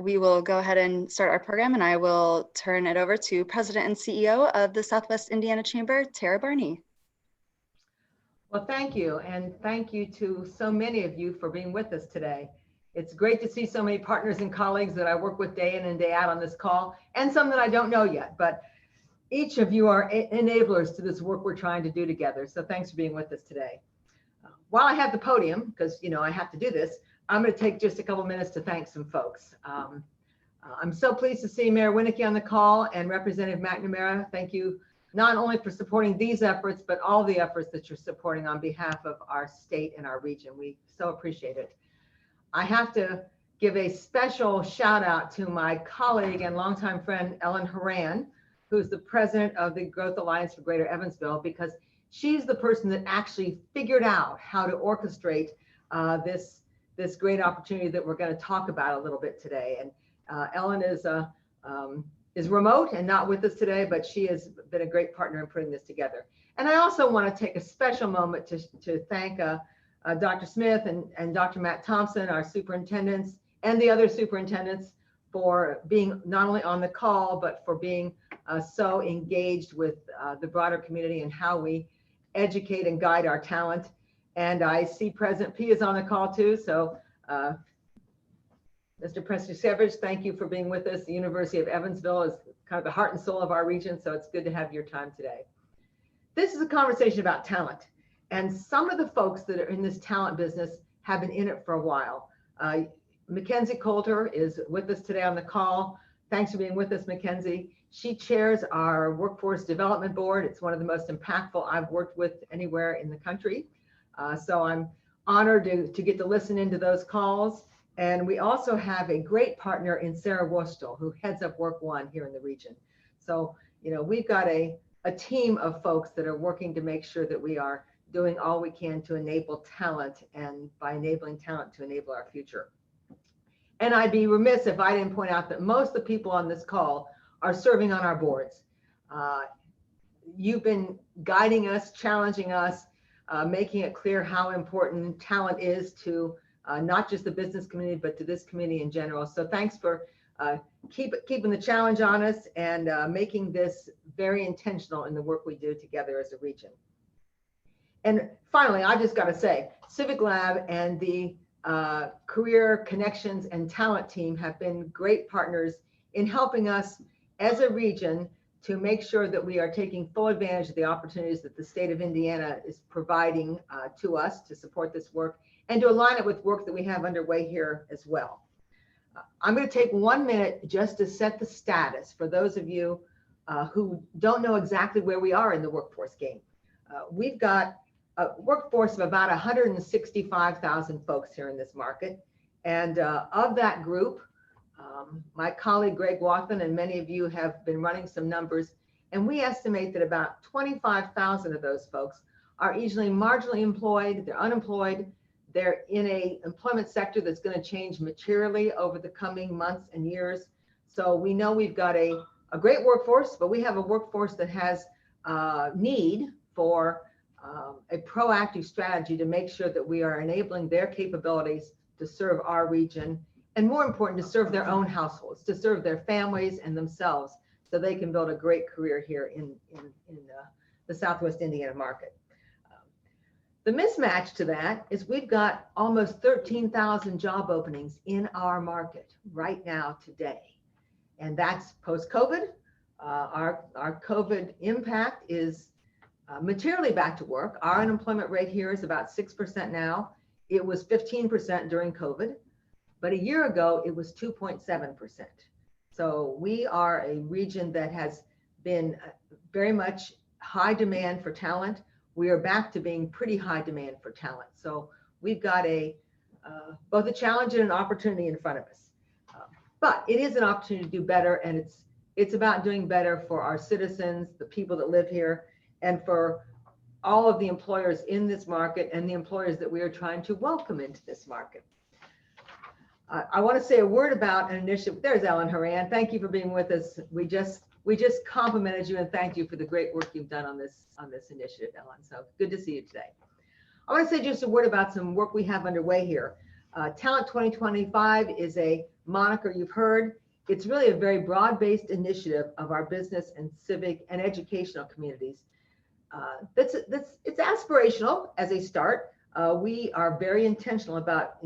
we will go ahead and start our program, and I will turn it over to President and CEO of the Southwest Indiana Chamber, Tara Barney. Well, thank you. And thank you to so many of you for being with us today. It's great to see so many partners and colleagues that I work with day in and day out on this call, and some that I don't know yet, but each of you are enablers to this work we're trying to do together. So thanks for being with us today. While I have the podium, because I have to do this, I'm going to take just a couple minutes to thank some folks. I'm so pleased to see Mayor Winnicke on the call and Representative McNamara. Thank you not only for supporting these efforts, but all the efforts that you're supporting on behalf of our state and our region. We so appreciate it. I have to give a special shout out to my colleague and longtime friend, Ellen Horan, who's the president of the Growth Alliance for Greater Evansville, because she's the person that actually figured out how to orchestrate this great opportunity that we're going to talk about a little bit today. And Ellen is remote and not with us today, but she has been a great partner in putting this together. And I also want to take a special moment to thank Dr. Smith and Dr. Matt Thompson, our superintendents, and the other superintendents for being not only on the call, but for being so engaged with the broader community and how we educate and guide our talent. And I see President P is on the call too. So Mr. Prestichevich, thank you for being with us. The University of Evansville is kind of the heart and soul of our region, so it's good to have your time today. This is a conversation about talent. And some of the folks that are in this talent business have been in it for a while. Mackenzie Coulter is with us today on the call. Thanks for being with us, Mackenzie. She chairs our Workforce Development Board. It's one of the most impactful I've worked with anywhere in the country. So I'm honored to get to listen into those calls. And we also have a great partner in Sarah Wurstel, who heads up Work One here in the region. So, we've got a team of folks that are working to make sure that we are doing all we can to enable talent, and by enabling talent to enable our future. And I'd be remiss if I didn't point out that most of the people on this call are serving on our boards. You've been guiding us, challenging us, making it clear how important talent is to not just the business community, but to this community in general. So thanks for keeping the challenge on us and making this very intentional in the work we do together as a region. And finally, I just got to say, Civic Lab and the Career Connections and Talent team have been great partners in helping us as a region to make sure that we are taking full advantage of the opportunities that the state of Indiana is providing to us to support this work and to align it with work that we have underway here as well. I'm going to take 1 minute just to set the status for those of you who don't know exactly where we are in the workforce game. We've got a workforce of about 165,000 folks here in this market. And of that group, my colleague Greg Wathan and many of you have been running some numbers, and we estimate that about 25,000 of those folks are easily marginally employed, they're unemployed, they're in an employment sector that's going to change materially over the coming months and years. So we know we've got a great workforce, but we have a workforce that has need for a proactive strategy to make sure that we are enabling their capabilities to serve our region, and more important, to serve their own households, to serve their families and themselves, so they can build a great career here in the Southwest Indiana market. The mismatch to that is we've got almost 13,000 job openings in our market right now today. And that's post-COVID. Our COVID impact is materially back to work. Our unemployment rate here is about 6% now. It was 15% during COVID, but a year ago it was 2.7%. So we are a region that has been very much high demand for talent. We are back to being pretty high demand for talent. So we've got both a challenge and an opportunity in front of us. But it is an opportunity to do better, and it's about doing better for our citizens, the people that live here, and for all of the employers in this market and the employers that we are trying to welcome into this market. I want to say a word about an initiative. There's Ellen Horan. Thank you for being with us. We just complimented you and thanked you for the great work you've done on this initiative, Ellen. So good to see you today. I want to say just a word about some work we have underway here. Talent 2025 is a moniker you've heard. It's really a very broad-based initiative of our business and civic and educational communities. It's aspirational as a start. We are very intentional about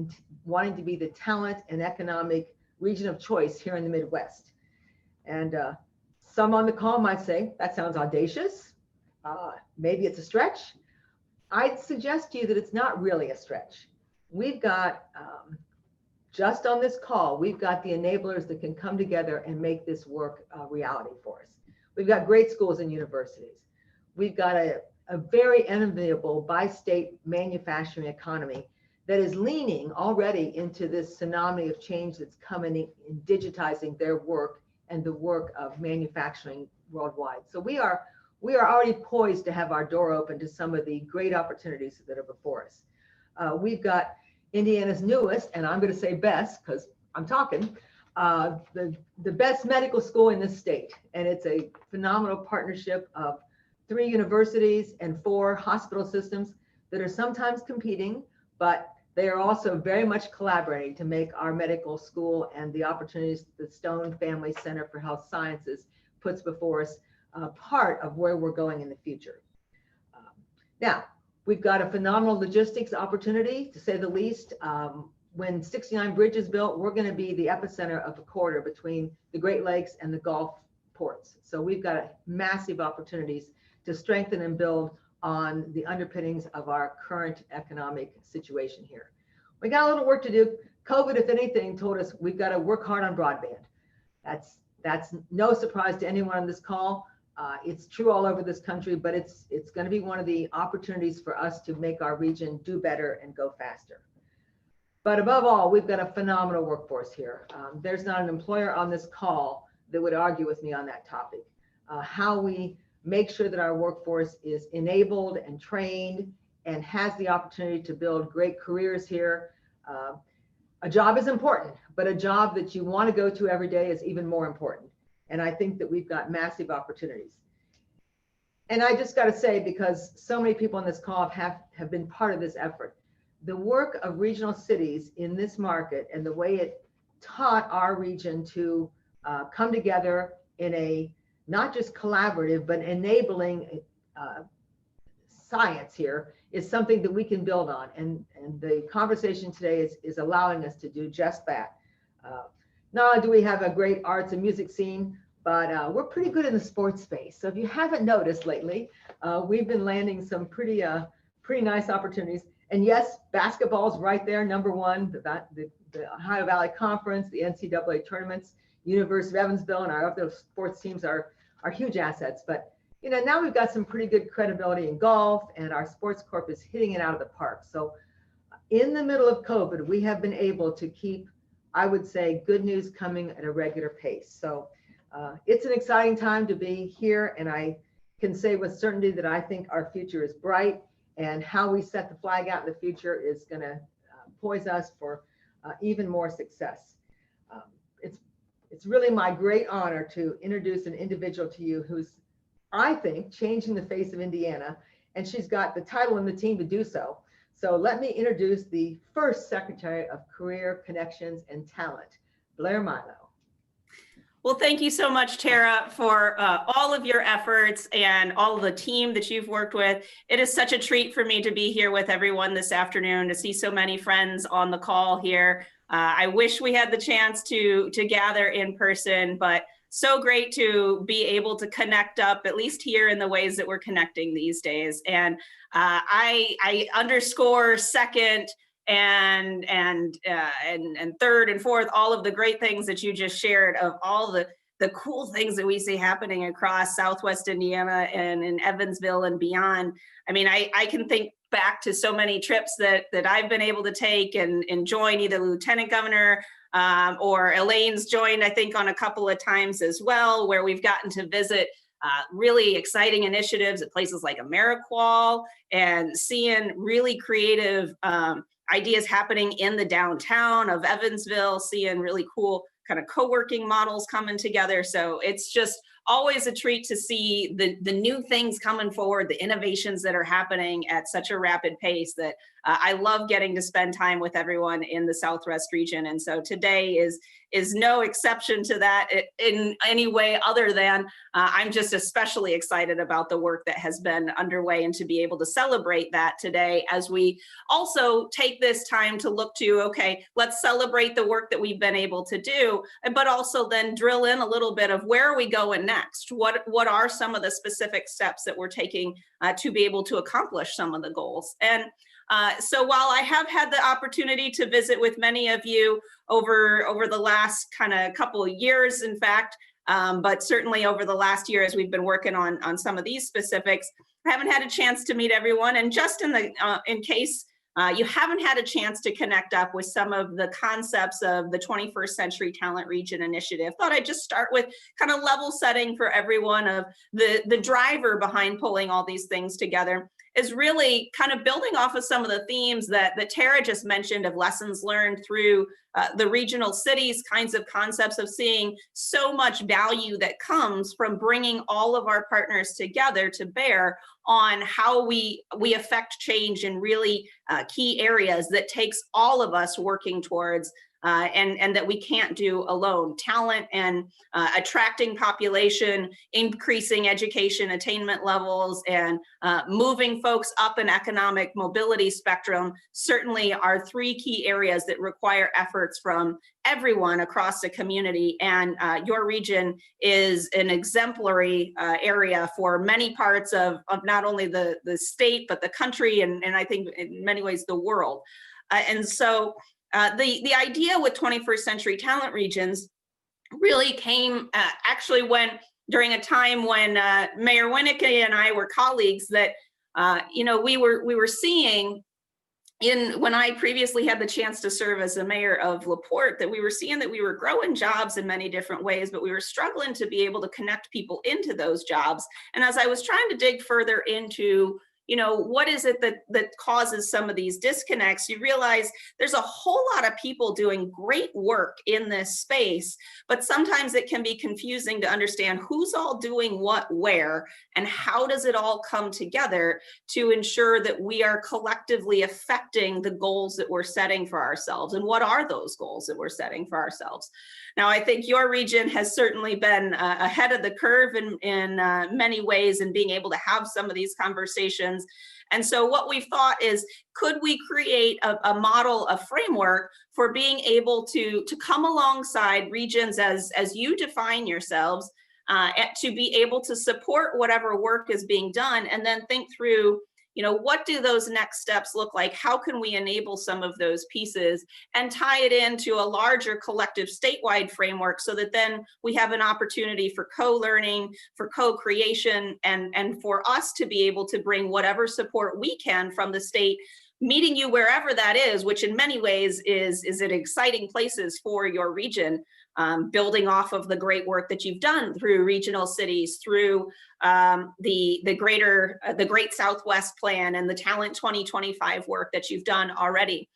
wanting to be the talent and economic region of choice here in the Midwest. And some on the call might say, that sounds audacious. Maybe it's a stretch. I'd suggest to you that it's not really a stretch. We've got, just on this call, we've got the enablers that can come together and make this work a reality for us. We've got great schools and universities. We've got a very enviable bi-state manufacturing economy that is leaning already into this tsunami of change that's coming in digitizing their work and the work of manufacturing worldwide. So we are already poised to have our door open to some of the great opportunities that are before us. We've got Indiana's newest, and I'm going to say best because I'm talking, the best medical school in this state. And it's a phenomenal partnership of 3 universities and 4 hospital systems that are sometimes competing, but they are also very much collaborating to make our medical school and the opportunities the Stone Family Center for Health Sciences puts before us part of where we're going in the future. Now, we've got a phenomenal logistics opportunity, to say the least. When 69 Bridge is built, we're going to be the epicenter of the corridor between the Great Lakes and the Gulf ports. So we've got massive opportunities to strengthen and build on the underpinnings of our current economic situation here. We got a little work to do. COVID, if anything, told us we've got to work hard on broadband. That's no surprise to anyone on this call. It's true all over this country, but it's going to be one of the opportunities for us to make our region do better and go faster. But above all, we've got a phenomenal workforce here. There's not an employer on this call that would argue with me on that topic. How we make sure that our workforce is enabled and trained and has the opportunity to build great careers here. A job is important, but a job that you want to go to every day is even more important. And I think that we've got massive opportunities. And I just got to say, because so many people on this call have been part of this effort, the work of regional cities in this market and the way it taught our region to come together in a not just collaborative, but enabling science here is something that we can build on. And the conversation today is allowing us to do just that. Not only do we have a great arts and music scene, but we're pretty good in the sports space. So if you haven't noticed lately, we've been landing some pretty nice opportunities. And yes, basketball's right there, #1, the Ohio Valley Conference, the NCAA tournaments, University of Evansville, and our other sports teams are huge assets. But you know, now we've got some pretty good credibility in golf, and our sports corp is hitting it out of the park. So in the middle of COVID, we have been able to keep, I would say, good news coming at a regular pace. So it's an exciting time to be here, and I can say with certainty that I think our future is bright, and how we set the flag out in the future is going to poise us for even more success. It's really my great honor to introduce an individual to you who's, I think, changing the face of Indiana, and she's got the title and the team to do so. So let me introduce the first Secretary of Career Connections and Talent, Blair Milo. Well, thank you so much, Tara, for all of your efforts and all of the team that you've worked with. It is such a treat for me to be here with everyone this afternoon, to see so many friends on the call here. I wish we had the chance to gather in person, but so great to be able to connect up, at least here in the ways that we're connecting these days. And I underscore second and third and fourth, all of the great things that you just shared, of all the cool things that we see happening across Southwest Indiana and in Evansville and beyond. I mean, I can think back to so many trips that I've been able to take and join, either Lieutenant Governor or Elaine's joined, I think, on a couple of times as well, where we've gotten to visit really exciting initiatives at places like Ameriqual and seeing really creative ideas happening in the downtown of Evansville, seeing really cool kind of co-working models coming together. So it's just always a treat to see the new things coming forward, the innovations that are happening at such a rapid pace that I love getting to spend time with everyone in the Southwest region. And so today is no exception to that in any way other than I'm just especially excited about the work that has been underway and to be able to celebrate that today as we also take this time to look to, okay, let's celebrate the work that we've been able to do, but also then drill in a little bit of where are we going next? What are some of the specific steps that we're taking to be able to accomplish some of the goals? And so while I have had the opportunity to visit with many of you over the last kind of couple of years, in fact, but certainly over the last year as we've been working on some of these specifics, I haven't had a chance to meet everyone. And just in case you haven't had a chance to connect up with some of the concepts of the 21st Century Talent Region Initiative, thought I'd just start with kind of level setting for everyone of the driver behind pulling all these things together is really kind of building off of some of the themes that Tara just mentioned of lessons learned through the regional cities, kinds of concepts of seeing so much value that comes from bringing all of our partners together to bear on how we affect change in really key areas that takes all of us working towards and that we can't do alone. Talent and attracting population, increasing education attainment levels, and moving folks up an economic mobility spectrum certainly are three key areas that require efforts from everyone across the community. And your region is an exemplary area for many parts of not only the state, but the country, and I think in many ways the world. And so the idea with 21st Century Talent Regions really came actually during a time when Mayor Winnicke and I were colleagues that we were seeing when I previously had the chance to serve as the mayor of LaPorte, that we were seeing that we were growing jobs in many different ways, but we were struggling to be able to connect people into those jobs. And as I was trying to dig further into what is it that causes some of these disconnects, you realize there's a whole lot of people doing great work in this space, but sometimes it can be confusing to understand who's all doing what where and how does it all come together to ensure that we are collectively affecting the goals that we're setting for ourselves. And what are those goals that we're setting for ourselves? Now, I think your region has certainly been ahead of the curve in many ways in being able to have some of these conversations. And so what we've thought is, could we create a model, a framework for being able to come alongside regions as you define yourselves to be able to support whatever work is being done, and then think through what do those next steps look like? How can we enable some of those pieces and tie it into a larger collective statewide framework so that then we have an opportunity for co-learning, for co-creation, and for us to be able to bring whatever support we can from the state, meeting you wherever that is, which in many ways is in exciting places for your region. Building off of the great work that you've done through regional cities, through the Great Southwest Plan and the Talent 2025 work that you've done already.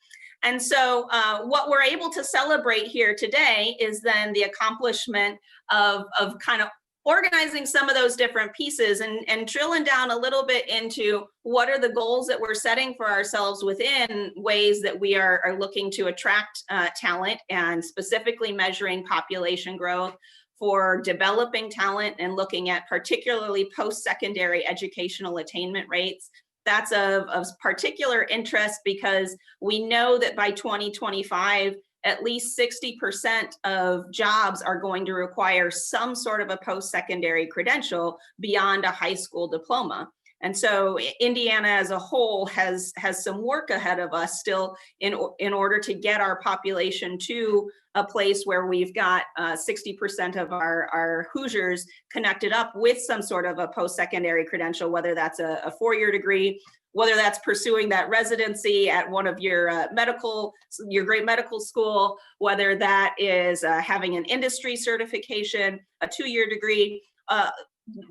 And so what we're able to celebrate here today is then the accomplishment of kind of organizing some of those different pieces and drilling down a little bit into what are the goals that we're setting for ourselves within ways that we are looking to attract talent, and specifically measuring population growth, for developing talent and looking at particularly post-secondary educational attainment rates. That's of particular interest because we know that by 2025, at least 60% of jobs are going to require some sort of a post-secondary credential beyond a high school diploma. And so Indiana as a whole has some work ahead of us still in order to get our population to a place where we've got 60% of our Hoosiers connected up with some sort of a post-secondary credential, whether that's a four-year degree, whether that's pursuing that residency at one of your great medical school, whether that is having an industry certification, a two-year degree,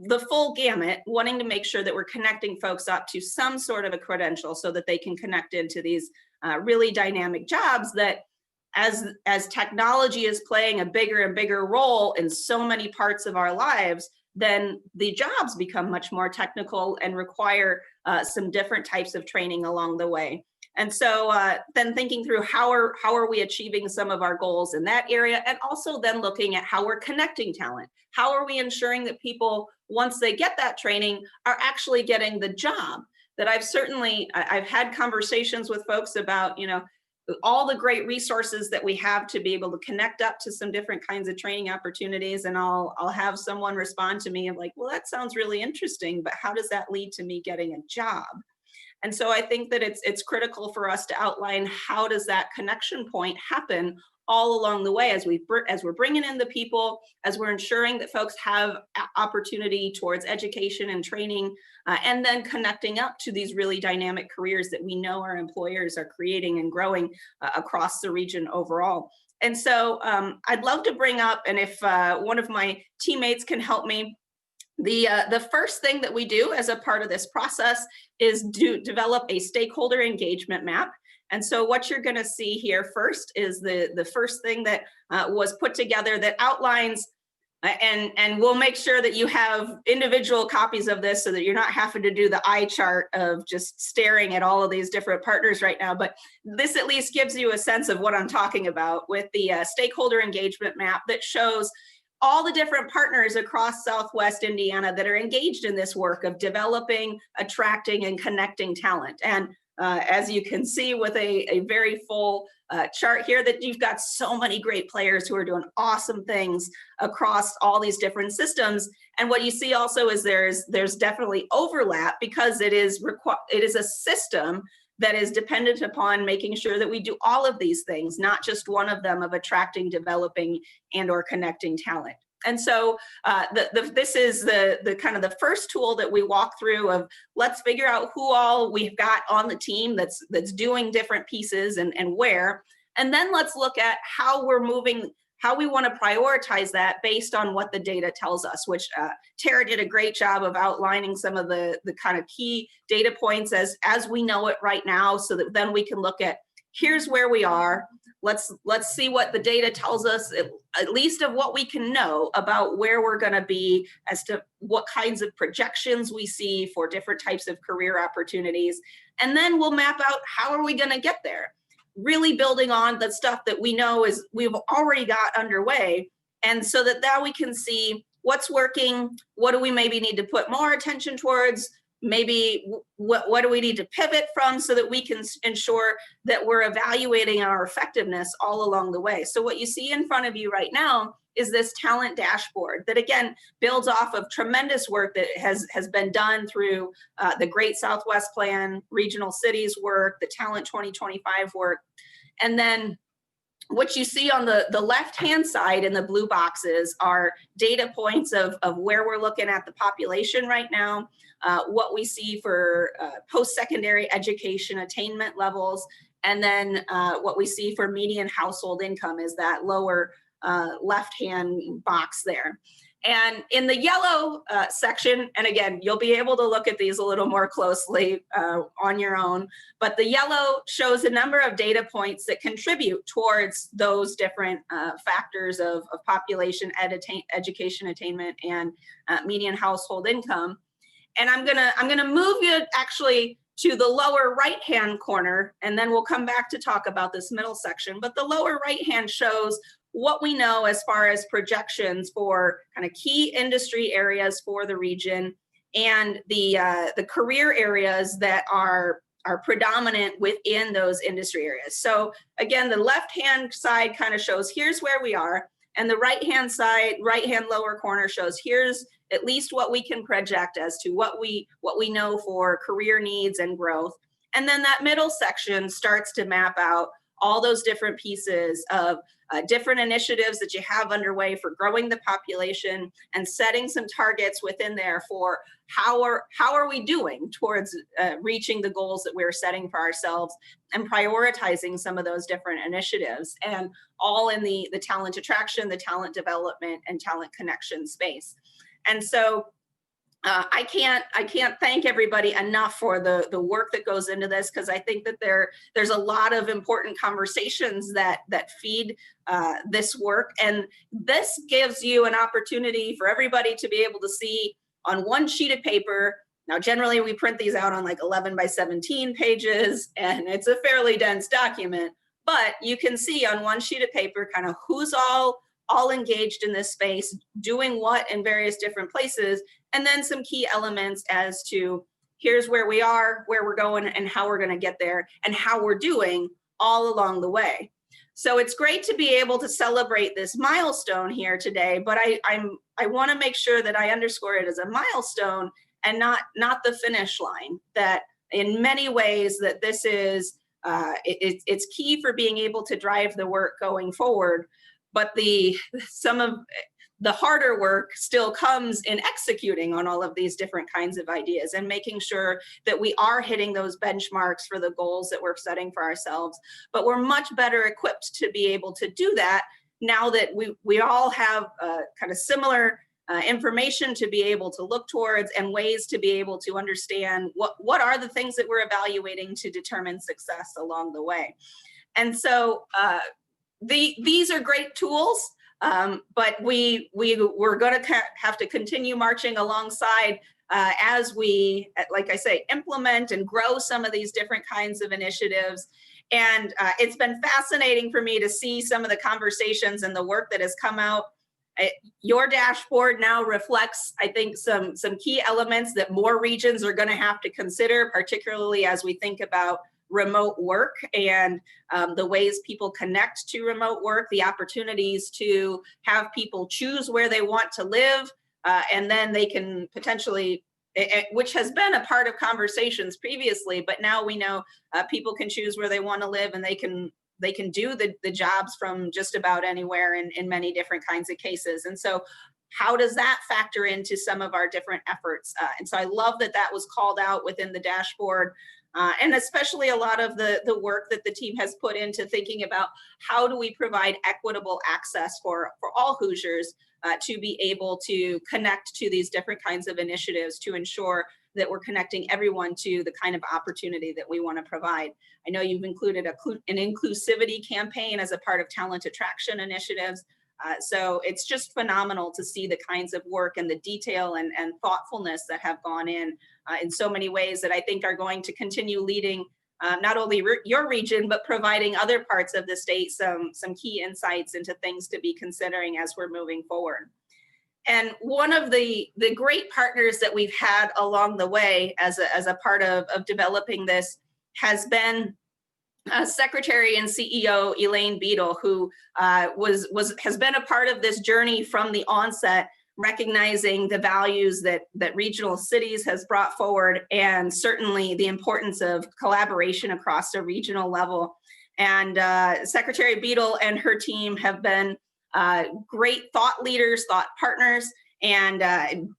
the full gamut, wanting to make sure that we're connecting folks up to some sort of a credential so that they can connect into these really dynamic jobs that as technology is playing a bigger and bigger role in so many parts of our lives, then the jobs become much more technical and require some different types of training along the way. And so then thinking through how are we achieving some of our goals in that area, and also then looking at how we're connecting talent. How are we ensuring that people, once they get that training, are actually getting the job? That I've had conversations with folks about, all the great resources that we have to be able to connect up to some different kinds of training opportunities. And I'll have someone respond to me of like, well, that sounds really interesting, but how does that lead to me getting a job? And so I think that it's critical for us to outline how does that connection point happen all along the way as we're bringing in the people, as we're ensuring that folks have opportunity towards education and training, and then connecting up to these really dynamic careers that we know our employers are creating and growing across the region overall. And so I'd love to bring up, and if one of my teammates can help me, the first thing that we do as a part of this process is develop a stakeholder engagement map. And so what you're going to see here first is the first thing that was put together that outlines, and we'll make sure that you have individual copies of this so that you're not having to do the eye chart of just staring at all of these different partners right now. But this at least gives you a sense of what I'm talking about with the stakeholder engagement map that shows all the different partners across Southwest Indiana that are engaged in this work of developing, attracting, and connecting talent. And as you can see with a very full chart here, that you've got so many great players who are doing awesome things across all these different systems. And what you see also is there's definitely overlap because it is a system that is dependent upon making sure that we do all of these things, not just one of them of attracting, developing, and or connecting talent. And so this is the kind of the first tool that we walk through of let's figure out who all we've got on the team that's doing different pieces and where. And then let's look at how we're moving, how we want to prioritize that based on what the data tells us, which Tara did a great job of outlining some of the kind of key data points as we know it right now, so that then we can look at here's where we are. Let's see what the data tells us, at least of what we can know about where we're going to be as to what kinds of projections we see for different types of career opportunities. And then we'll map out how are we going to get there, really building on the stuff that we know is we've already got underway. And so that now we can see what's working, what do we maybe need to put more attention towards, maybe what do we need to pivot from so that we can ensure that we're evaluating our effectiveness all along the way. So what you see in front of you right now is this talent dashboard that again builds off of tremendous work that has been done through the Great Southwest Plan, regional cities work, the Talent 2025 work. And then what you see on the left-hand side in the blue boxes are data points of where we're looking at the population right now, what we see for post-secondary education attainment levels, and then what we see for median household income is that lower left-hand box there. And in the yellow section, and again, you'll be able to look at these a little more closely on your own, but the yellow shows a number of data points that contribute towards those different factors of population, education attainment, and median household income. And I'm gonna move you actually to the lower right-hand corner, and then we'll come back to talk about this middle section. But the lower right-hand shows what we know as far as projections for kind of key industry areas for the region and the career areas that are predominant within those industry areas. So again, the left-hand side kind of shows here's where we are, and the right-hand side, right-hand lower corner shows here's at least what we can project as to what we know for career needs and growth. And then that middle section starts to map out all those different pieces of different initiatives that you have underway for growing the population and setting some targets within there for how are we doing towards reaching the goals that we're setting for ourselves and prioritizing some of those different initiatives, and all in the talent attraction, the talent development, and talent connection space. And so I can't thank everybody enough for the work that goes into this, because I think that there's a lot of important conversations that feed this work, and this gives you an opportunity for everybody to be able to see on one sheet of paper Now, generally we print these out on like 11 by 17 pages, and it's a fairly dense document, but you can see on one sheet of paper kind of who's all engaged in this space, doing what in various different places, and then some key elements as to here's where we are, where we're going, and how we're going to get there, and how we're doing all along the way. So it's great to be able to celebrate this milestone here today, but I want to make sure that I underscore it as a milestone and not the finish line. That in many ways that this is it's key for being able to drive the work going forward. But some of the harder work still comes in executing on all of these different kinds of ideas and making sure that we are hitting those benchmarks for the goals that we're setting for ourselves. But we're much better equipped to be able to do that now that we all have kind of similar information to be able to look towards and ways to be able to understand what are the things that we're evaluating to determine success along the way. And so these are great tools. But we're going to have to continue marching alongside as we, like I say, implement and grow some of these different kinds of initiatives. And it's been fascinating for me to see some of the conversations and the work that has come out. Your dashboard now reflects, I think, some key elements that more regions are going to have to consider, particularly as we think about remote work and the ways people connect to remote work, the opportunities to have people choose where they want to live, and then they can potentially, which has been a part of conversations previously, but now we know people can choose where they want to live, and they can do the jobs from just about anywhere in many different kinds of cases. And so how does that factor into some of our different efforts? And so I love that that was called out within the dashboard. And especially a lot of the work that the team has put into thinking about how do we provide equitable access for all Hoosiers to be able to connect to these different kinds of initiatives to ensure that we're connecting everyone to the kind of opportunity that we want to provide. I know you've included an inclusivity campaign as a part of talent attraction initiatives. So it's just phenomenal to see the kinds of work and the detail and thoughtfulness that have gone in so many ways that I think are going to continue leading not only your region, but providing other parts of the state some key insights into things to be considering as we're moving forward. And one of the great partners that we've had along the way as a part of developing this has been Secretary and CEO Elaine Beadle, who has been a part of this journey from the onset, recognizing the values that regional cities has brought forward, and certainly the importance of collaboration across a regional level. And Secretary Beadle and her team have been great thought leaders, thought partners, and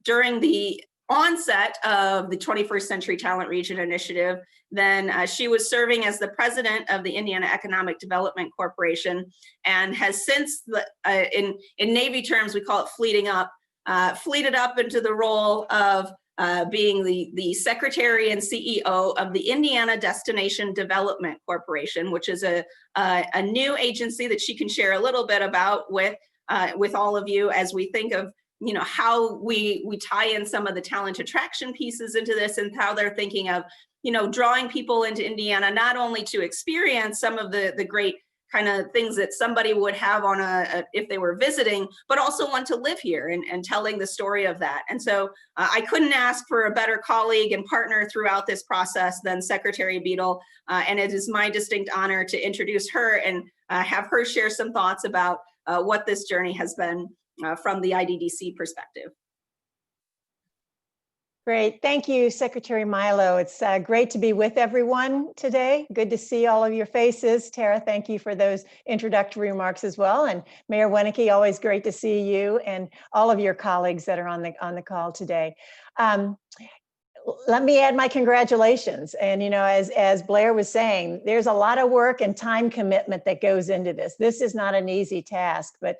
during the onset of the 21st Century Talent Region Initiative, then she was serving as the president of the Indiana Economic Development Corporation, and has since, in Navy terms, we call it fleeted up into the role of being the secretary and CEO of the Indiana Destination Development Corporation, which is a new agency that she can share a little bit about with all of you as we think of how we tie in some of the talent attraction pieces into this, and how they're thinking of drawing people into Indiana, not only to experience some of the great kind of things that somebody would have on if they were visiting, but also want to live here and telling the story of that. And so I couldn't ask for a better colleague and partner throughout this process than Secretary Beadle. And it is my distinct honor to introduce her and have her share some thoughts about what this journey has been from the IDDC perspective. Great. Thank you, Secretary Milo. It's great to be with everyone today. Good to see all of your faces. Tara, thank you for those introductory remarks as well. And Mayor Wenneke, always great to see you and all of your colleagues that are on the call today. Let me add my congratulations. And, as Blair was saying, there's a lot of work and time commitment that goes into this. This is not an easy task, but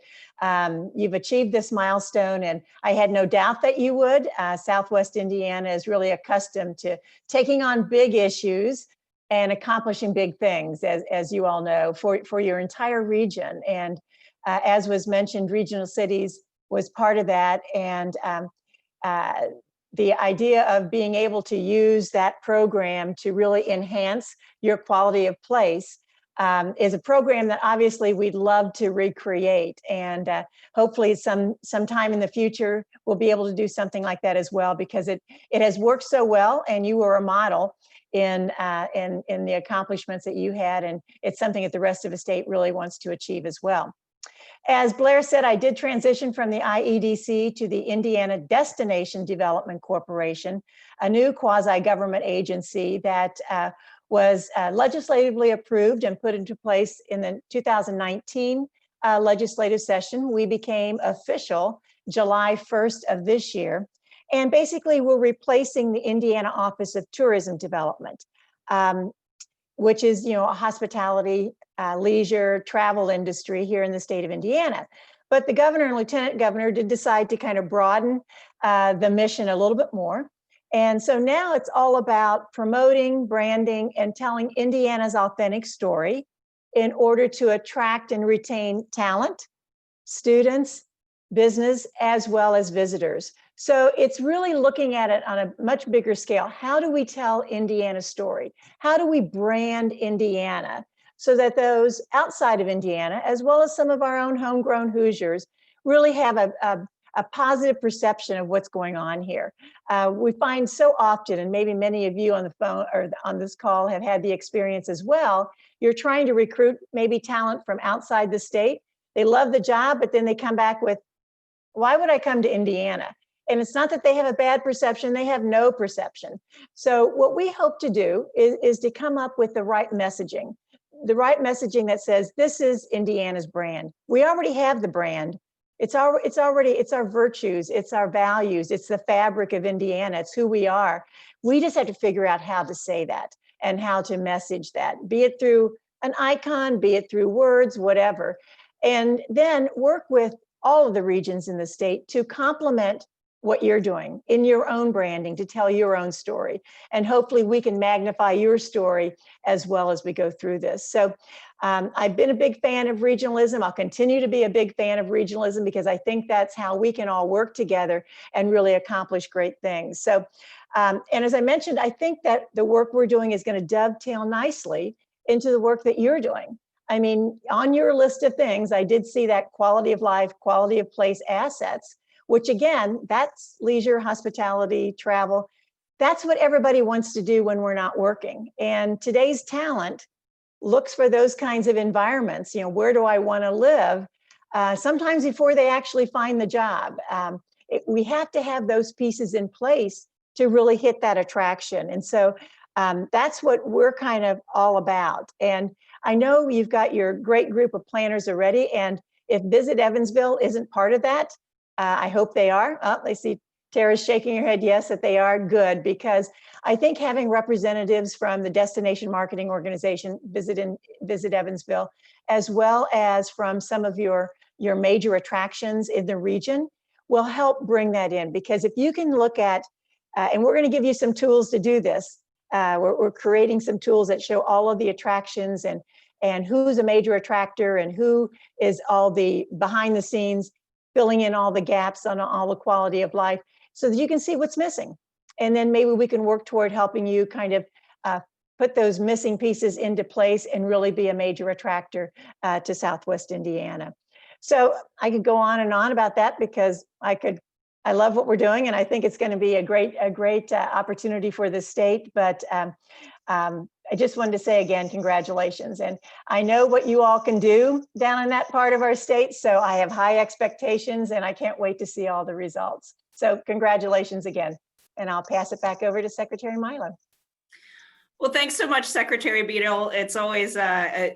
you've achieved this milestone, and I had no doubt that you would. Southwest Indiana is really accustomed to taking on big issues and accomplishing big things, as you all know, for your entire region. And as was mentioned, regional cities was part of that. And the idea of being able to use that program to really enhance your quality of place is a program that obviously we'd love to recreate, and hopefully sometime in the future we'll be able to do something like that as well, because it has worked so well, and you were a model in the accomplishments that you had, and it's something that the rest of the state really wants to achieve as well. As Blair said, I did transition from the IEDC to the Indiana Destination Development Corporation, a new quasi-government agency that was legislatively approved and put into place in the 2019 legislative session. We became official July 1st of this year. And basically, we're replacing the Indiana Office of Tourism Development, which is, a hospitality, leisure, travel industry here in the state of Indiana. But the governor and lieutenant governor did decide to kind of broaden the mission a little bit more. And so now it's all about promoting, branding, and telling Indiana's authentic story in order to attract and retain talent, students, business, as well as visitors. So it's really looking at it on a much bigger scale. How do we tell Indiana's story? How do we brand Indiana so that those outside of Indiana, as well as some of our own homegrown Hoosiers, really have a positive perception of what's going on here? We find so often, and maybe many of you on the phone or on this call have had the experience as well, you're trying to recruit maybe talent from outside the state. They love the job, but then they come back with, why would I come to Indiana? And it's not that they have a bad perception, they have no perception. So what we hope to do is to come up with the right messaging that says, this is Indiana's brand. We already have the brand. It's our virtues, it's our values, it's the fabric of Indiana, it's who we are. We just have to figure out how to say that and how to message that, be it through an icon, be it through words, whatever. And then work with all of the regions in the state to complement what you're doing in your own branding, to tell your own story. And hopefully we can magnify your story as well as we go through this. So I've been a big fan of regionalism. I'll continue to be a big fan of regionalism because I think that's how we can all work together and really accomplish great things. So, and as I mentioned, I think that the work we're doing is going to dovetail nicely into the work that you're doing. I mean, on your list of things, I did see that quality of life, quality of place assets, which again, that's leisure, hospitality, travel. That's what everybody wants to do when we're not working. And today's talent looks for those kinds of environments. Where do I want to live? Sometimes before they actually find the job. We have to have those pieces in place to really hit that attraction. And so that's what we're kind of all about. And I know you've got your great group of planners already. And if Visit Evansville isn't part of that, I hope they are. Oh, I see Tara's shaking her head, yes, that they are. Good, because I think having representatives from the Destination Marketing Organization Visit Evansville, as well as from some of your major attractions in the region, will help bring that in. Because if you can look at, and we're going to give you some tools to do this, we're creating some tools that show all of the attractions and who's a major attractor and who is all the behind the scenes, filling in all the gaps on all the quality of life, so that you can see what's missing. And then maybe we can work toward helping you kind of put those missing pieces into place and really be a major attractor to Southwest Indiana. So I could go on and on about that because I love what we're doing, and I think it's going to be a great opportunity for the state. But I just wanted to say again, congratulations. And I know what you all can do down in that part of our state. So I have high expectations and I can't wait to see all the results. So congratulations again. And I'll pass it back over to Secretary Milo. Well, thanks so much, Secretary Beadle. It's always a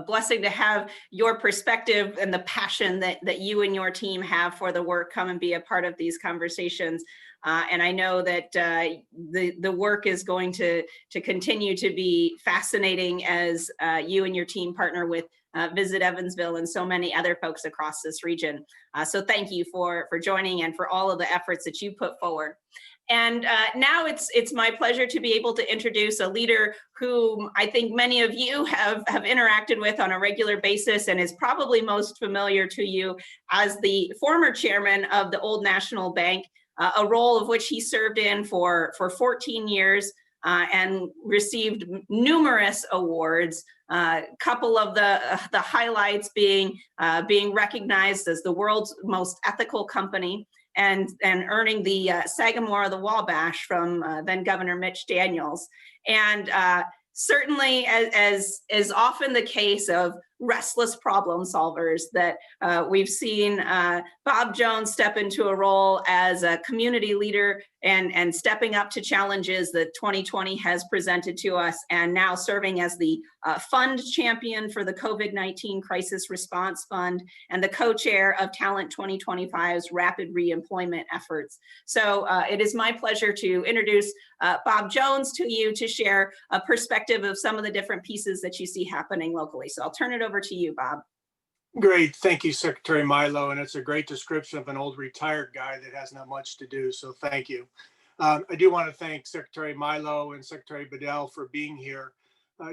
blessing to have your perspective and the passion that you and your team have for the work come and be a part of these conversations. And I know that the work is going to continue to be fascinating as you and your team partner with Visit Evansville and so many other folks across this region. So thank you for joining and for all of the efforts that you put forward. And now it's my pleasure to be able to introduce a leader whom I think many of you have interacted with on a regular basis and is probably most familiar to you as the former chairman of the Old National Bank, a role of which he served in for 14 years and received numerous awards. A couple of the highlights being recognized as the world's most ethical company, and earning the Sagamore of the Wabash from then Governor Mitch Daniels. And certainly, as is often the case of restless problem solvers, that we've seen Bob Jones step into a role as a community leader and stepping up to challenges that 2020 has presented to us, and now serving as the fund champion for the COVID-19 Crisis Response Fund and the co-chair of Talent 2025's rapid reemployment efforts. So it is my pleasure to introduce Bob Jones to you to share a perspective of some of the different pieces that you see happening locally. So I'll turn it over to you, Bob. Great. Thank you, Secretary Milo. And it's a great description of an old retired guy that has not much to do. So thank you. I do want to thank Secretary Milo and Secretary Bedell for being here.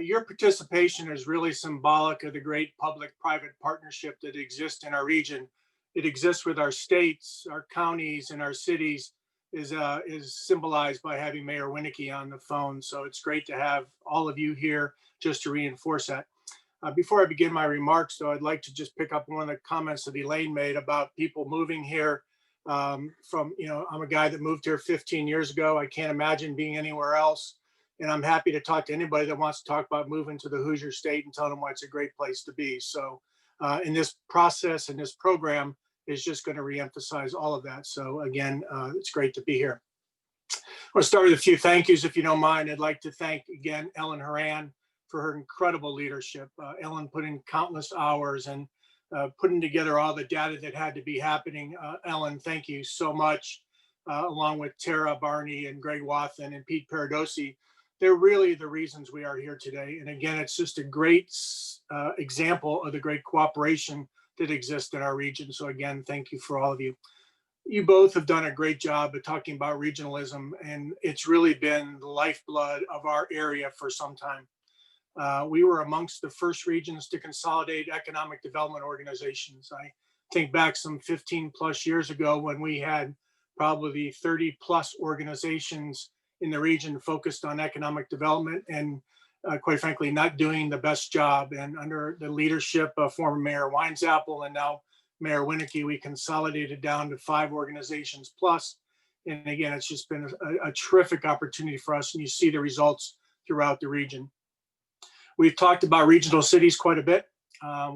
Your participation is really symbolic of the great public-private partnership that exists in our region. It exists with our states, our counties, and our cities, is symbolized by having Mayor Winnicky on the phone. So it's great to have all of you here just to reinforce that. Before I begin my remarks, though, I'd like to just pick up one of the comments that Elaine made about people moving here I'm a guy that moved here 15 years ago. I can't imagine being anywhere else. And I'm happy to talk to anybody that wants to talk about moving to the Hoosier State and tell them why it's a great place to be. So in this process and this program is just going to reemphasize all of that. So again, it's great to be here. I want to start with a few thank yous, if you don't mind. I'd like to thank again Ellen Horan for her incredible leadership. Ellen put in countless hours and putting together all the data that had to be happening. Ellen, thank you so much, along with Tara Barney and Greg Wathen and Pete Paradosi. They're really the reasons we are here today. And again, it's just a great example of the great cooperation that exists in our region. So again, thank you for all of you. You both have done a great job of talking about regionalism, and it's really been the lifeblood of our area for some time. We were amongst the first regions to consolidate economic development organizations. I think back some 15 plus years ago when we had probably 30 plus organizations in the region focused on economic development and quite frankly, not doing the best job. And under the leadership of former Mayor Weinzappel and now Mayor Winnicky, we consolidated down to 5 organizations plus. And again, it's just been a terrific opportunity for us, and you see the results throughout the region. We've talked about regional cities quite a bit.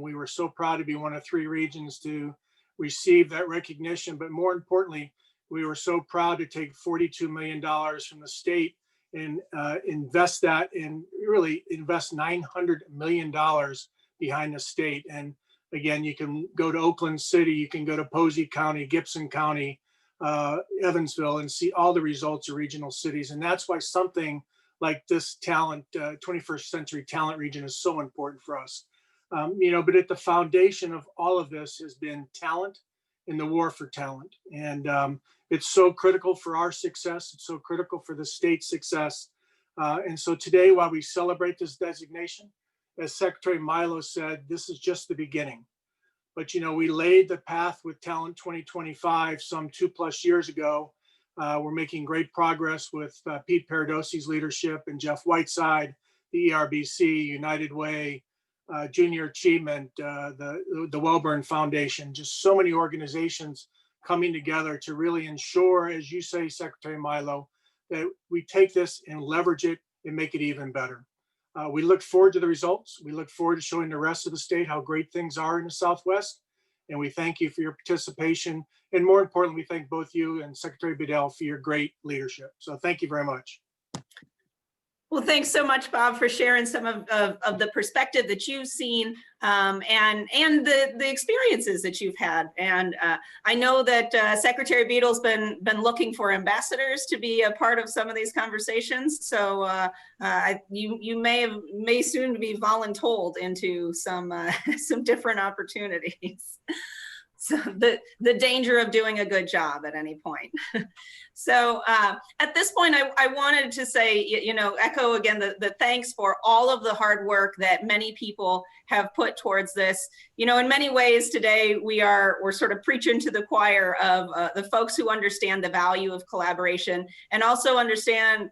We were so proud to be one of 3 regions to receive that recognition, but more importantly, we were so proud to take $42 million from the state and invest that and really invest $900 million behind the state. And again, you can go to Oakland City, you can go to Posey County, Gibson County, Evansville, and see all the results of regional cities. And that's why something like this talent, 21st century talent region is so important for us. But at the foundation of all of this has been talent and the war for talent. And it's so critical for our success. It's so critical for the state's success. And so today, while we celebrate this designation, as Secretary Milo said, this is just the beginning. But, we laid the path with Talent 2025 some 2+ years ago. We're making great progress with Pete Paradosi's leadership and Jeff Whiteside, the ERBC, United Way, Junior Achievement, the Wellburn Foundation, just so many organizations coming together to really ensure, as you say, Secretary Milo, that we take this and leverage it and make it even better. We look forward to the results. We look forward to showing the rest of the state how great things are in the Southwest. And we thank you for your participation. And more importantly, we thank both you and Secretary Bedell for your great leadership. So thank you very much. Well, thanks so much, Bob, for sharing some of the perspective that you've seen and the experiences that you've had. And I know that Secretary Beadle's been looking for ambassadors to be a part of some of these conversations. So you may soon be voluntold into some different opportunities. So the danger of doing a good job at any point. So at this point, I wanted to say, echo again the thanks for all of the hard work that many people have put towards this. In many ways today, we're sort of preaching to the choir of the folks who understand the value of collaboration and also understand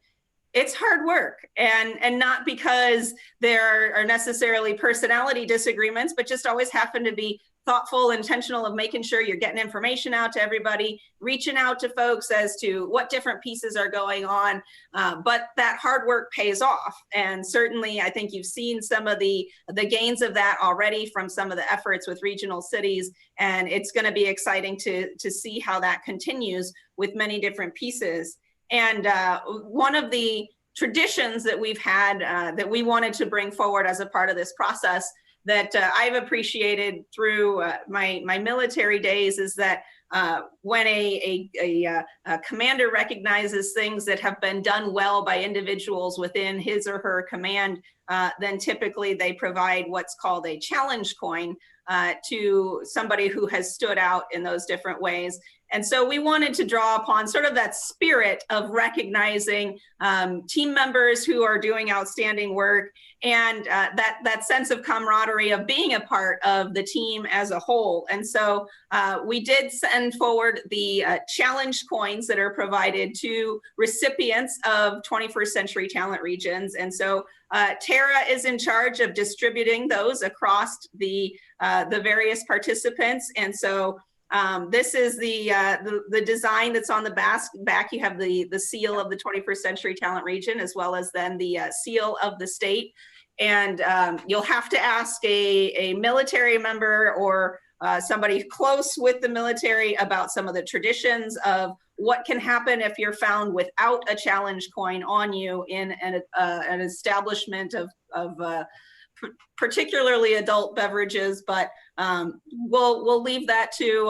it's hard work, and not because there are necessarily personality disagreements, but just always happen to be thoughtful, intentional of making sure you're getting information out to everybody, reaching out to folks as to what different pieces are going on. But that hard work pays off. And certainly I think you've seen some of the gains of that already from some of the efforts with regional cities. And it's going to be exciting to see how that continues with many different pieces. And one of the traditions that we've had that we wanted to bring forward as a part of this process that I've appreciated through my military days is that when a commander recognizes things that have been done well by individuals within his or her command, then typically they provide what's called a challenge coin to somebody who has stood out in those different ways. And so we wanted to draw upon sort of that spirit of recognizing team members who are doing outstanding work, and that sense of camaraderie of being a part of the team as a whole. And so we did send forward the challenge coins that are provided to recipients of 21st Century Talent Regions. And so Tara is in charge of distributing those across the various participants. And so this is the design that's on the back. You have the seal of the 21st Century Talent Region, as well as then the seal of the state. And you'll have to ask a military member or somebody close with the military about some of the traditions of what can happen if you're found without a challenge coin on you in an establishment of particularly adult beverages, but we'll leave that to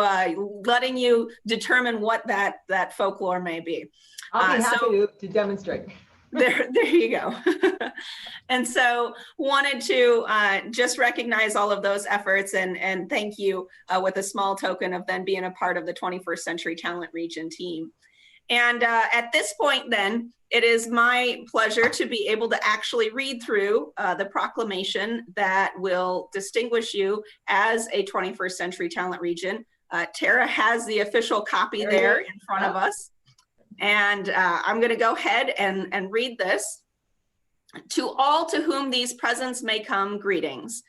letting you determine what that folklore may be. I'll be happy to demonstrate. There you go. And so wanted to just recognize all of those efforts and thank you with a small token of then being a part of the 21st Century Talent Region team. And at this point then, it is my pleasure to be able to actually read through the proclamation that will distinguish you as a 21st Century Talent Region. Tara has the official copy there in front of us. And I'm going to go ahead and read this. To all to whom these presents may come, greetings.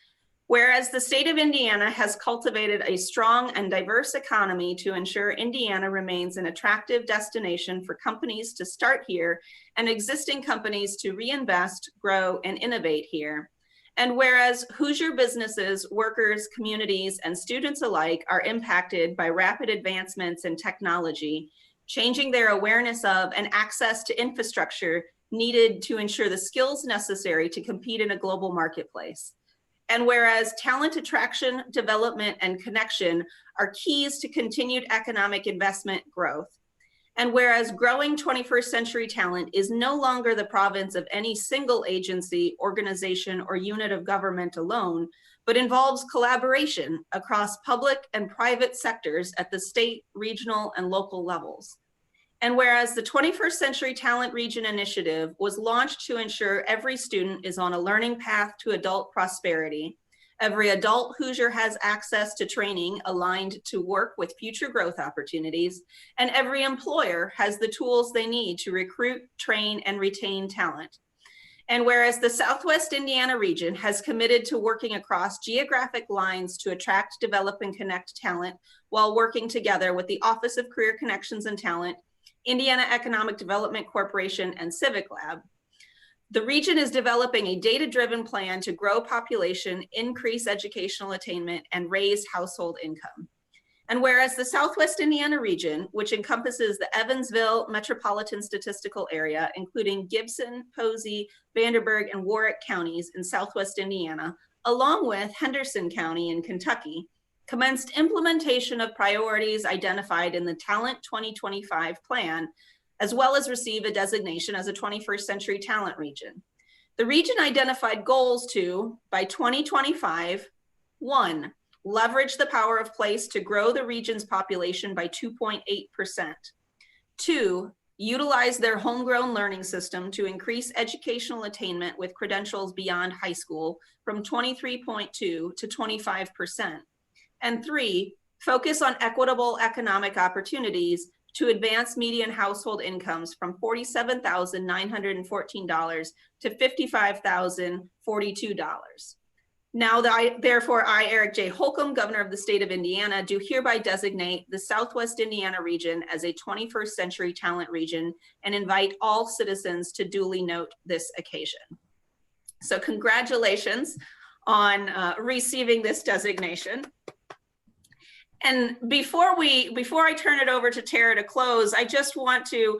Whereas the state of Indiana has cultivated a strong and diverse economy to ensure Indiana remains an attractive destination for companies to start here and existing companies to reinvest, grow, and innovate here. And whereas Hoosier businesses, workers, communities, and students alike are impacted by rapid advancements in technology, changing their awareness of and access to infrastructure needed to ensure the skills necessary to compete in a global marketplace. And whereas talent attraction, development, and connection are keys to continued economic investment growth. And whereas growing 21st century talent is no longer the province of any single agency, organization, or unit of government alone, but involves collaboration across public and private sectors at the state, regional, and local levels. And whereas the 21st Century Talent Region Initiative was launched to ensure every student is on a learning path to adult prosperity, every adult Hoosier has access to training aligned to work with future growth opportunities, and every employer has the tools they need to recruit, train, and retain talent. And whereas the Southwest Indiana region has committed to working across geographic lines to attract, develop, and connect talent while working together with the Office of Career Connections and Talent, Indiana Economic Development Corporation, and Civic Lab, the region is developing a data-driven plan to grow population, increase educational attainment, and raise household income. And whereas the Southwest Indiana region, which encompasses the Evansville Metropolitan Statistical Area, including Gibson, Posey, Vanderburgh, and Warwick counties in Southwest Indiana, along with Henderson County in Kentucky, commenced implementation of priorities identified in the Talent 2025 plan, as well as receive a designation as a 21st Century Talent Region. The region identified goals to, by 2025, 1, leverage the power of place to grow the region's population by 2.8%. 2, utilize their homegrown learning system to increase educational attainment with credentials beyond high school from 23.2 to 25%. And 3, focus on equitable economic opportunities to advance median household incomes from $47,914 to $55,042. Now, therefore, I, Eric J. Holcomb, Governor of the State of Indiana, do hereby designate the Southwest Indiana region as a 21st century talent region and invite all citizens to duly note this occasion. So congratulations on receiving this designation. And before I turn it over to Tara to close, I just want to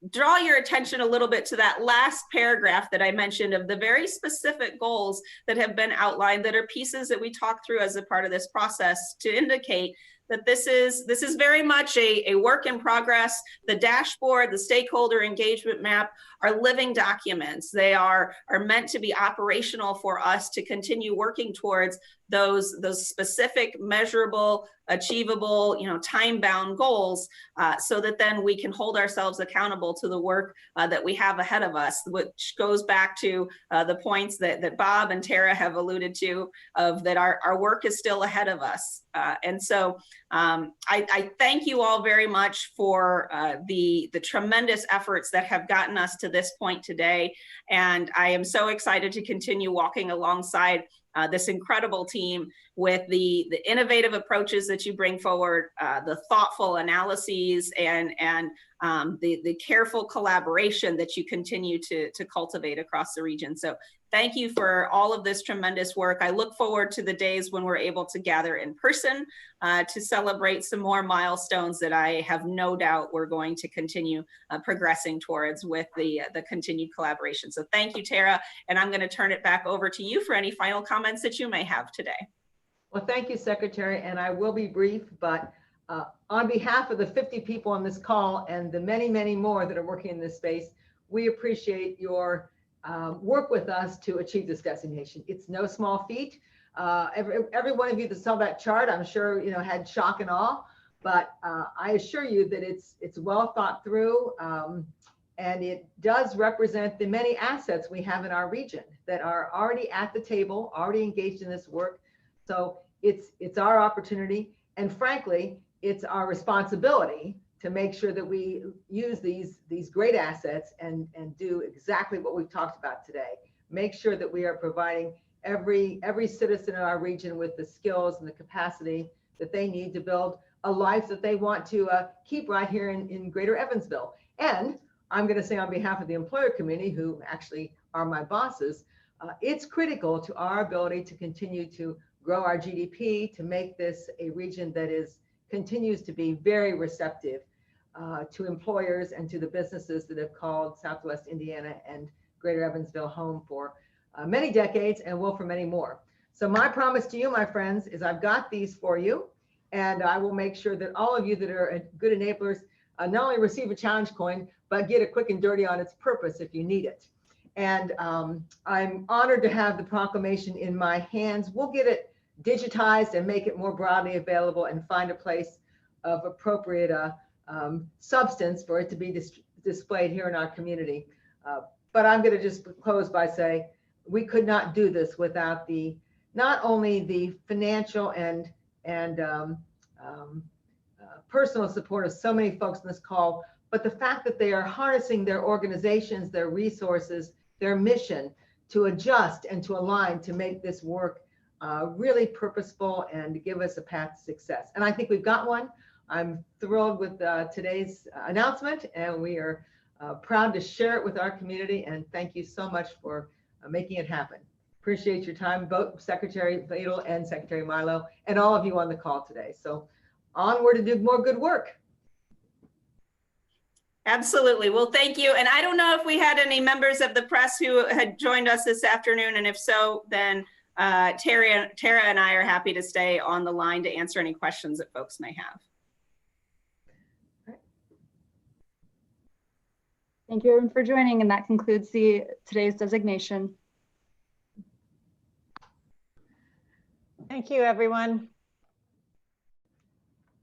draw your attention a little bit to that last paragraph that I mentioned of the very specific goals that have been outlined that are pieces that we talk through as a part of this process to indicate that this is very much a work in progress. The dashboard, the stakeholder engagement map are living documents. They are meant to be operational for us to continue working towards those specific, measurable, achievable, time-bound goals, so that then we can hold ourselves accountable to the work that we have ahead of us, which goes back to the points that Bob and Tara have alluded to, of that our work is still ahead of us. And so I thank you all very much for the tremendous efforts that have gotten us to this point today. And I am so excited to continue walking alongside this incredible team with the innovative approaches that you bring forward, the thoughtful analyses, and the careful collaboration that you continue to cultivate across the region. So thank you for all of this tremendous work. I look forward to the days when we're able to gather in person to celebrate some more milestones that I have no doubt we're going to continue progressing towards with the continued collaboration. So thank you, Tara, and I'm going to turn it back over to you for any final comments that you may have today. Well, thank you, Secretary, and I will be brief, but on behalf of the 50 people on this call and the many, many more that are working in this space, we appreciate your work with us to achieve this designation. It's no small feat. Every one of you that saw that chart, I'm sure had shock and awe, but I assure you that it's well thought through, and it does represent the many assets we have in our region that are already at the table, already engaged in this work. So it's our opportunity, and frankly, it's our responsibility to make sure that we use these great assets and do exactly what we've talked about today. Make sure that we are providing every citizen in our region with the skills and the capacity that they need to build a life that they want to keep right here in Greater Evansville. And I'm going to say on behalf of the employer community, who actually are my bosses, it's critical to our ability to continue to grow our GDP, to make this a region that continues to be very receptive to employers and to the businesses that have called Southwest Indiana and Greater Evansville home for many decades and will for many more. So my promise to you, my friends, is I've got these for you, and I will make sure that all of you that are good enablers not only receive a challenge coin, but get it quick and dirty on its purpose if you need it. And I'm honored to have the proclamation in my hands. We'll get it digitized and make it more broadly available and find a place of appropriate substance for it to be displayed here in our community. But I'm going to just close by saying we could not do this without not only the financial and personal support of so many folks on this call, but the fact that they are harnessing their organizations, their resources, their mission to adjust and to align to make this work really purposeful and give us a path to success. And I think we've got one. I'm thrilled with today's announcement, and we are proud to share it with our community. And thank you so much for making it happen. Appreciate your time, both Secretary Vadel and Secretary Milo, and all of you on the call today. So onward to do more good work. Absolutely. Well, thank you. And I don't know if we had any members of the press who had joined us this afternoon. And if so, then Tara and I are happy to stay on the line to answer any questions that folks may have. Thank you everyone for joining, and that concludes today's designation. Thank you, everyone.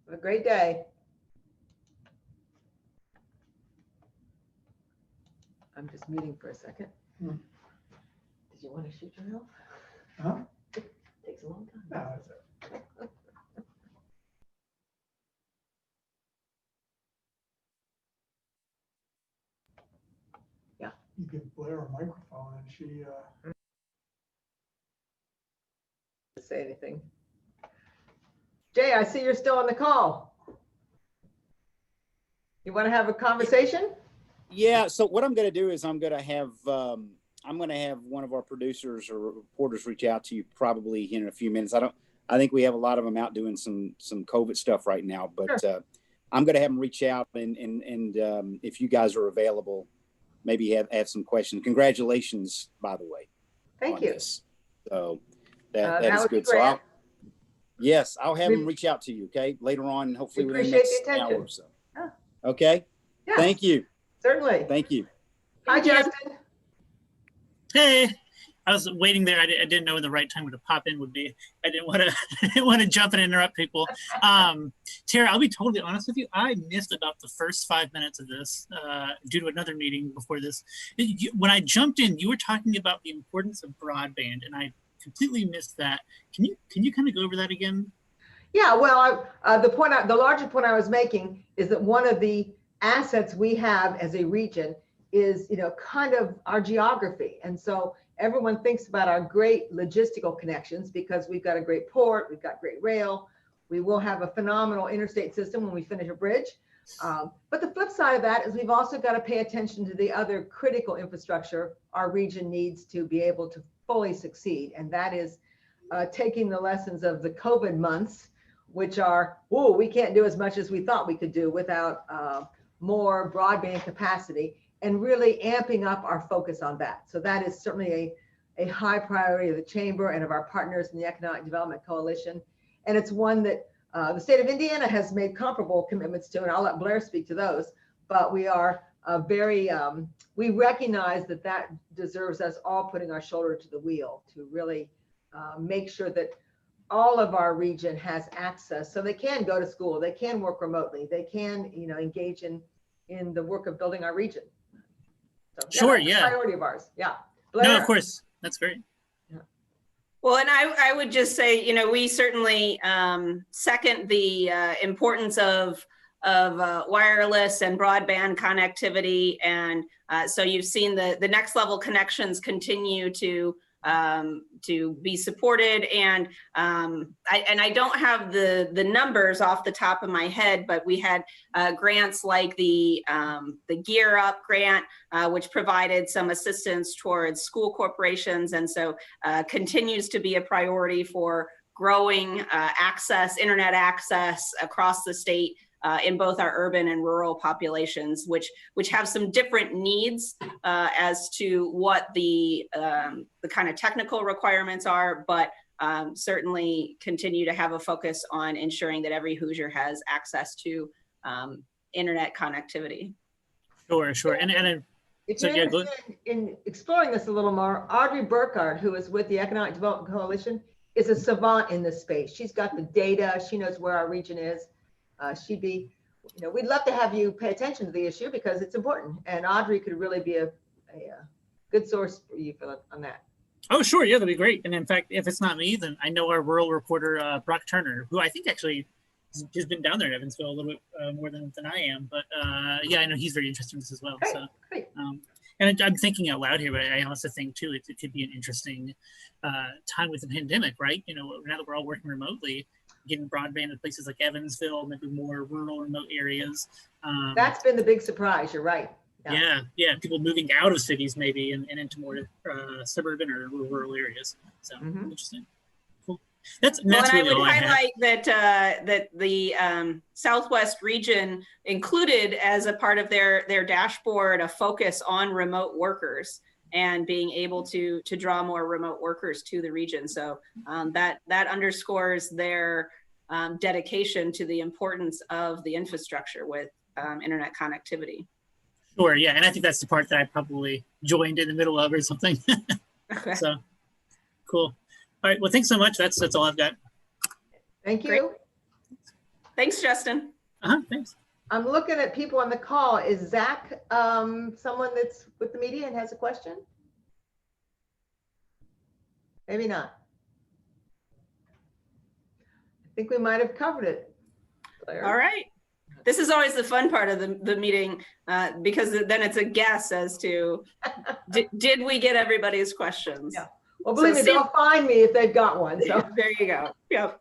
Have a great day. I'm just muting for a second. Hmm. Did you want to shoot yourself? Huh? Takes a long time. No, that's it. Yeah. You give Blair a microphone and she, Say anything. Jay, I see you're still on the call. You want to have a conversation? Yeah. So what I'm going to do is I'm going to have one of our producers or reporters reach out to you probably in a few minutes. I think we have a lot of them out doing some COVID stuff right now, but Sure. I'm going to have them reach out and if you guys are available, maybe have some questions. Congratulations, by the way. Thank you. This. So that That is would be good. So great. I'll have them reach out to you. Okay. Later on, hopefully We within the appreciate next the attention. hour or so. Yeah. Okay. Yeah, Thank you. certainly. Thank you. Hi, Thank you. Justin. Hey, I was waiting there. I didn't know when the right time to pop in would be. I didn't want to didn't want to jump and interrupt people. Tara, I'll be totally honest with you. I missed about the first 5 minutes of this due to another meeting before this. When I jumped in, you were talking about the importance of broadband, and I completely missed that. Can you kind of go over that again? Yeah, well, the larger point I was making is that one of the assets we have as a region is, kind of our geography. And so everyone thinks about our great logistical connections because we've got a great port, we've got great rail, we will have a phenomenal interstate system when we finish a bridge. But the flip side of that is we've also got to pay attention to the other critical infrastructure our region needs to be able to fully succeed. And that is taking the lessons of the COVID months, which are, we can't do as much as we thought we could do without more broadband capacity, and really amping up our focus on that. So that is certainly a high priority of the Chamber and of our partners in the Economic Development Coalition. And it's one that the state of Indiana has made comparable commitments to, and I'll let Blair speak to those, but we are we recognize that deserves us all putting our shoulder to the wheel to really make sure that all of our region has access, so they can go to school, they can work remotely, they can, engage in the work of building our region. So, Sure, that's a yeah. priority of ours. Yeah. Blair? No, of course. That's great. Well, and I would just say, we certainly second the importance of wireless and broadband connectivity. And so you've seen the next level connections continue to be supported. And I don't have the numbers off the top of my head, but we had grants like the Gear Up grant, which provided some assistance towards school corporations. And so continues to be a priority for growing internet access across the state. In both our urban and rural populations, which have some different needs as to what the kind of technical requirements are, but certainly continue to have a focus on ensuring that every Hoosier has access to internet connectivity. Sure. And If so, you're yeah, interested in exploring this a little more, Audrey Burkhardt, who is with the Economic Development Coalition, is a savant in this space. She's got the data. She knows where our region is. We'd love to have you pay attention to the issue because it's important. And Audrey could really be a good source for you on that. Oh, sure. Yeah, that'd be great. And in fact, if it's not me, then I know our rural reporter, Brock Turner, who I think actually has been down there in Evansville a little bit more than I am. But yeah, I know he's very interested in this as well. Great, So, great. and I'm thinking out loud here, but I also think too, it could be an interesting time with the pandemic, right? Now that we're all working remotely, getting broadband in places like Evansville, maybe more rural remote areas. That's been the big surprise. You're right. Yeah. People moving out of cities maybe and into more suburban or rural areas. So interesting. Cool. That's And really I would all I have. highlight that the Southwest region included as a part of their dashboard a focus on remote workers and being able to draw more remote workers to the region. So that underscores their dedication to the importance of the infrastructure with internet connectivity. Sure, yeah, and I think that's the part that I probably joined in the middle of or something. Okay. So, cool. All right. Well, thanks so much. That's all I've got. Thank Great. you. Thanks, Justin. Thanks. I'm looking at people on the call. Is Zach someone that's with the media and has a question? Maybe not. I think we might have covered it, Claire. All right. This is always the fun part of the meeting because then it's a guess as to did we get everybody's questions? Yeah. Well, believe me, So they'll find me if they've got one. So there you go. Yep.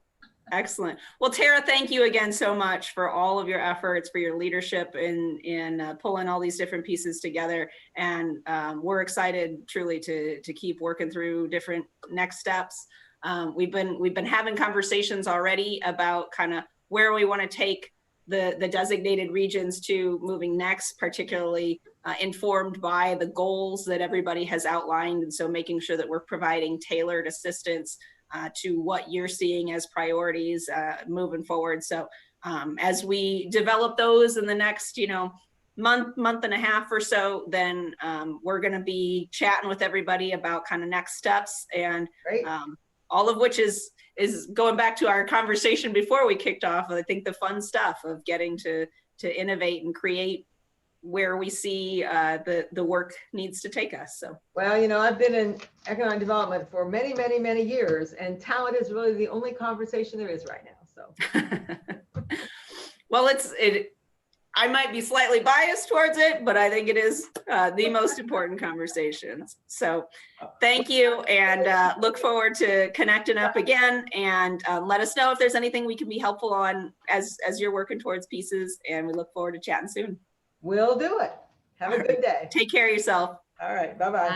Excellent. Well, Tara, thank you again so much for all of your efforts, for your leadership in pulling all these different pieces together. And we're excited truly to keep working through different next steps. We've been having conversations already about kind of where we want to take the designated regions to moving next, particularly informed by the goals that everybody has outlined. And so making sure that we're providing tailored assistance to what you're seeing as priorities moving forward. So as we develop those in the next, month and a half or so, then we're going to be chatting with everybody about kind of next steps, and all of which is going back to our conversation before we kicked off. I think the fun stuff of getting to innovate and create where we see the work needs to take us. So, well, I've been in economic development for many, many, many years, and talent is really the only conversation there is right now. So, well, I might be slightly biased towards it, but I think it is the most important conversations. So thank you, and look forward to connecting up again, and let us know if there's anything we can be helpful on as you're working towards pieces, and we look forward to chatting soon. we'll do it. Have a good day. Take care of yourself. All right. Bye-bye.